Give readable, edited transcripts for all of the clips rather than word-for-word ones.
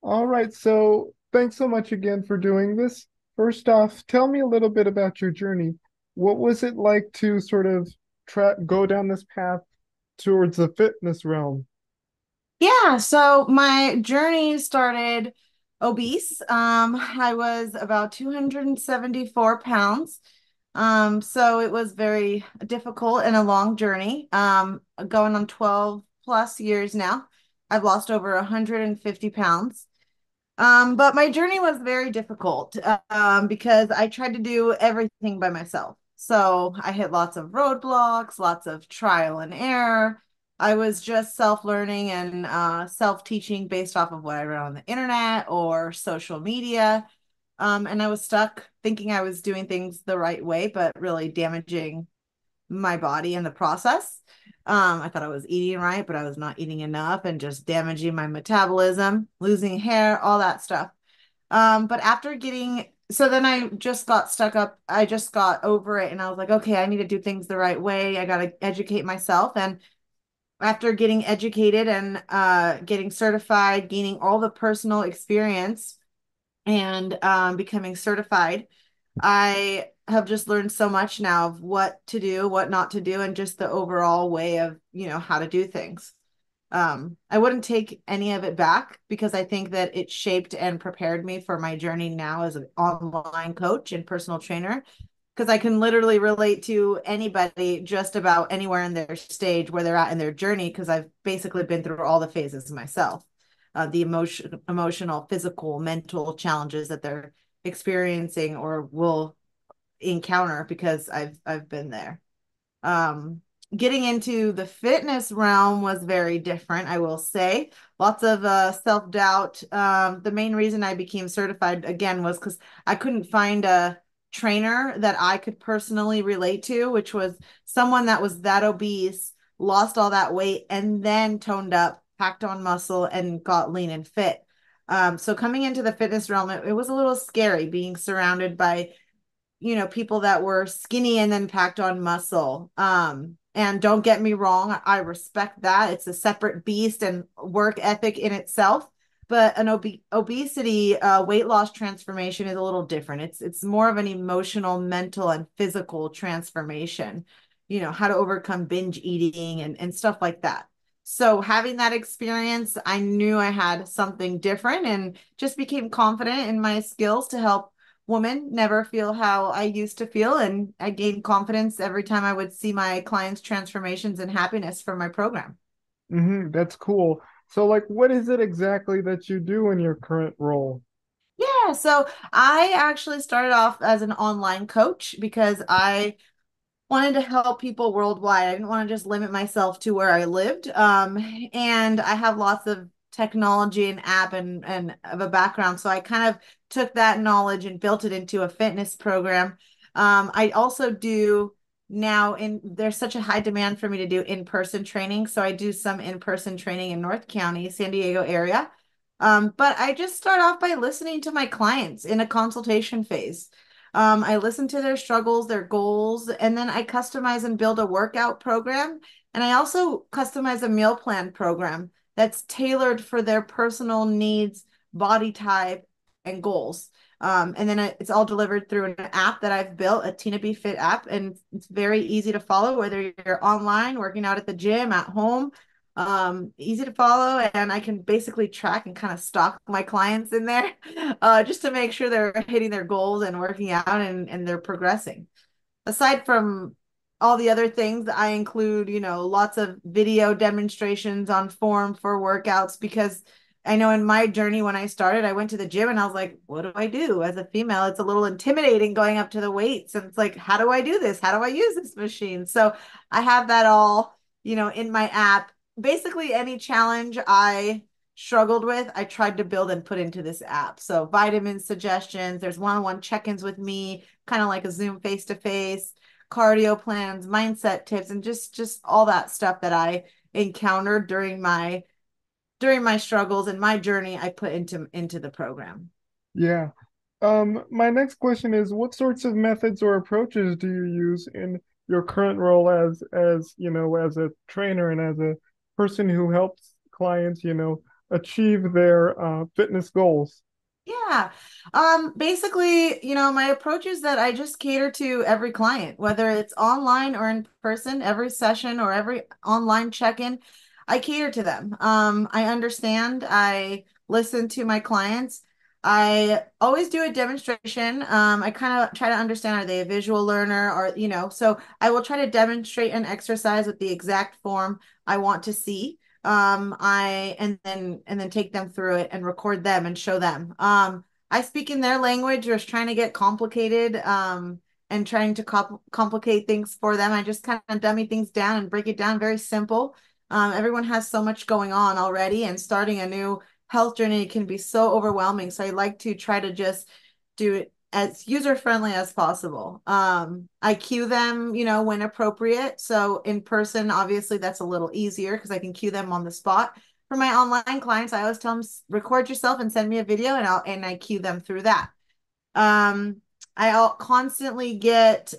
All right, so thanks so much again for doing this. First off, tell me a little bit about your journey. What was it like to sort of go down this path towards the fitness realm? Yeah, so my journey started obese. I was about 274 pounds. So it was very difficult and a long journey. Going on 12 plus years now. I've lost over 150 pounds. But my journey was very difficult because I tried to do everything by myself. So I hit lots of roadblocks, lots of trial and error. I was just self-learning and self-teaching based off of what I read on the internet or social media. And I was stuck thinking I was doing things the right way, but really damaging my body in the process. I thought I was eating right, but I was not eating enough and just damaging my metabolism, losing hair, all that stuff. But after getting, so then I just got stuck up. I just got over it and I was like, okay, I need to do things the right way. I got to educate myself. And after getting educated and getting certified, gaining all the personal experience and becoming certified, I have just learned so much now of what to do, what not to do, and just the overall way of, how to do things. I wouldn't take any of it back because I think that it shaped and prepared me for my journey now as an online coach and personal trainer. Because I can literally relate to anybody just about anywhere in their stage where they're at in their journey, because I've basically been through all the phases myself, the emotional, physical, mental challenges that they're experiencing or will encounter because I've been there. Um, Getting into the fitness realm was very different, I will say. Lots of self-doubt. The main reason I became certified again was because I couldn't find a trainer that I could personally relate to, which was someone that was that obese, lost all that weight, and then toned up, packed on muscle, and got lean and fit. So coming into the fitness realm, it was a little scary being surrounded by people that were skinny and then packed on muscle. And don't get me wrong, I respect that. It's a separate beast and work ethic in itself. But an obesity weight loss transformation is a little different. It's more of an emotional, mental, and physical transformation. How to overcome binge eating and stuff like that. So having that experience, I knew I had something different and just became confident in my skills to help woman, never feel how I used to feel. And I gained confidence every time I would see my clients' transformations and happiness from my program. That's cool. So, like, what is it exactly that you do in your current role? Yeah, so I actually started off as an online coach because I wanted to help people worldwide. I didn't want to just limit myself to where I lived. And I have lots of technology and app and of a background. So I kind of took that knowledge and built it into a fitness program. I also do now in there's such a high demand for me to do in-person training. So I do some in-person training in North County, San Diego area. But I just start off by listening to my clients in a consultation phase. I listen to their struggles, their goals, and then I customize and build a workout program. And I also customize a meal plan program that's tailored for their personal needs, body type, and goals. And then it's all delivered through an app that I've built, a Tina B Fit app, and it's very easy to follow, whether you're online, working out at the gym, at home. Easy to follow, and I can basically track and kind of stalk my clients in there, just to make sure they're hitting their goals and working out and they're progressing. Aside from all the other things, I include, lots of video demonstrations on form for workouts because I know in my journey when I started, I went to the gym and I was like, what do I do? As a female, it's a little intimidating going up to the weights. And it's like, how do I do this? How do I use this machine? So I have that all, in my app. Basically, any challenge I struggled with, I tried to build and put into this app. So vitamin suggestions, there's one-on-one check-ins with me, kind of like a Zoom face-to-face, cardio plans, mindset tips, and just all that stuff that I encountered during my struggles and my journey I put into the program. Yeah. My next question is, what sorts of methods or approaches do you use in your current role as as a trainer and as a person who helps clients, achieve their fitness goals? Yeah. Basically, my approach is that I just cater to every client, whether it's online or in person, every session or every online check-in, I cater to them. I understand, I listen to my clients. I always do a demonstration. I kind of try to understand, are they a visual learner or, so I will try to demonstrate an exercise with the exact form I want to see. I and then take them through it and record them and show them. I speak in their language, just trying to get complicated, and trying to complicate things for them. I just kind of dummy things down and break it down very simple. Everyone has so much going on already, and starting a new health journey can be so overwhelming. So I like to try to just do it as user friendly as possible. I cue them, when appropriate. So in person, obviously, that's a little easier because I can cue them on the spot. For my online clients, I always tell them, record yourself and send me a video, and I cue them through that. Um, I constantly get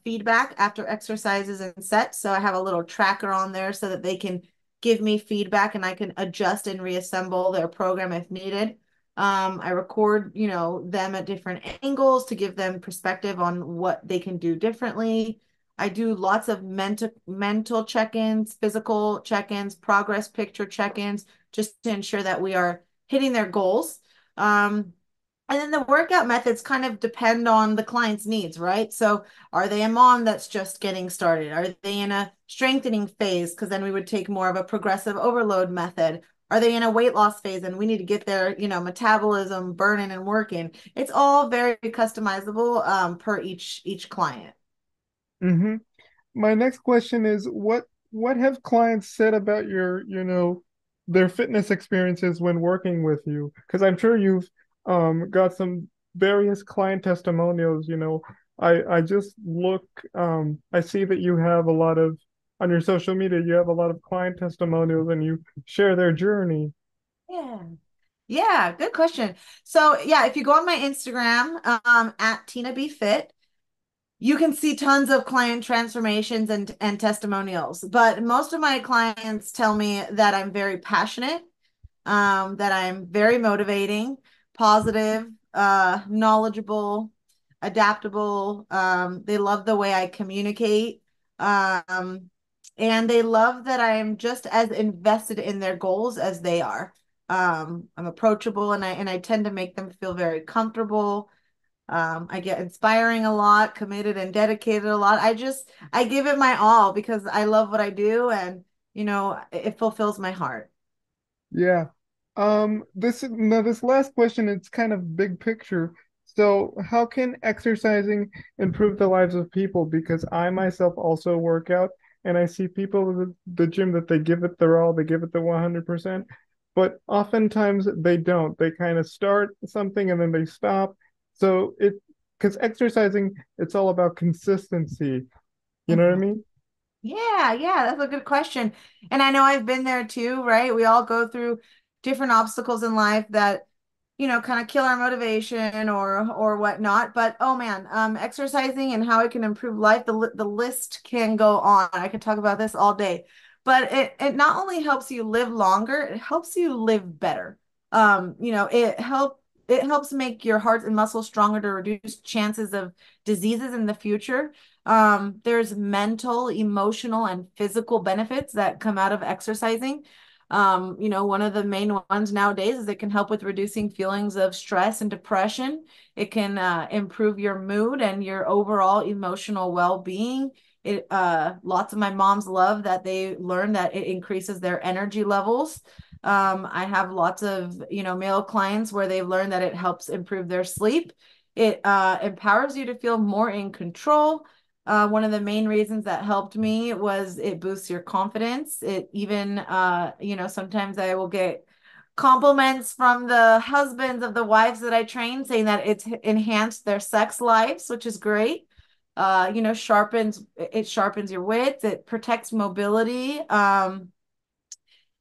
feedback after exercises and sets. So I have a little tracker on there so that they can give me feedback and I can adjust and reassemble their program if needed. I record, them at different angles to give them perspective on what they can do differently. I do lots of mental check-ins, physical check-ins, progress picture check-ins, just to ensure that we are hitting their goals. And then the workout methods kind of depend on the client's needs, right? So, are they a mom that's just getting started? Are they in a strengthening phase? Because then we would take more of a progressive overload method. Are they in a weight loss phase and we need to get their, metabolism burning and working? It's all very customizable, per each client. Hmm. My next question is what have clients said about your their fitness experiences when working with you? Because I'm sure you've got some various client testimonials, I just look I see that you have a lot of on your social media, you have a lot of client testimonials and you share their journey. Yeah. Yeah, good question. So yeah, if you go on my Instagram, at Tina B Fit, you can see tons of client transformations and testimonials. But most of my clients tell me that I'm very passionate, that I'm very motivating, positive, knowledgeable, adaptable. They love the way I communicate. And they love that I'm just as invested in their goals as they are. I'm approachable and I tend to make them feel very comfortable. I get inspiring a lot, committed and dedicated a lot. I give it my all because I love what I do and it fulfills my heart. Yeah. This last question, it's kind of big picture. So, how can exercising improve the lives of people? Because I myself also work out and I see people at the gym that they give it their all, they give it the 100%, but oftentimes they don't. They kind of start something and then they stop. So, because exercising, it's all about consistency. You know what I Mhm. mean? Yeah, yeah, that's a good question. And I know I've been there too, right? We all go through different obstacles in life that, kind of kill our motivation or whatnot. But oh man, exercising and how it can improve life, the list can go on. I could talk about this all day. But it not only helps you live longer, it helps you live better. It helps make your heart and muscles stronger to reduce chances of diseases in the future. There's mental, emotional, and physical benefits that come out of exercising. One of the main ones nowadays is it can help with reducing feelings of stress and depression. It can improve your mood and your overall emotional well-being. Lots of my moms love that they learn that it increases their energy levels. I have lots of, male clients where they've learned that it helps improve their sleep. It empowers you to feel more in control. One of the main reasons that helped me was it boosts your confidence. It even, sometimes I will get compliments from the husbands of the wives that I train saying that it's enhanced their sex lives, which is great. It sharpens your wits, it protects mobility.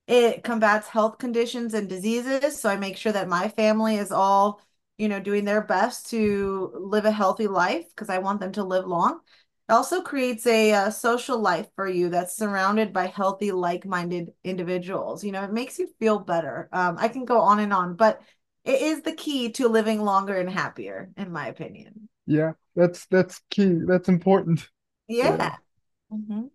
It combats health conditions and diseases. So I make sure that my family is all, doing their best to live a healthy life because I want them to live long. It also creates a, social life for you that's surrounded by healthy, like-minded individuals. It makes you feel better. I can go on and on, but it is the key to living longer and happier, in my opinion. Yeah, that's key. That's important. Yeah. Yeah. hmm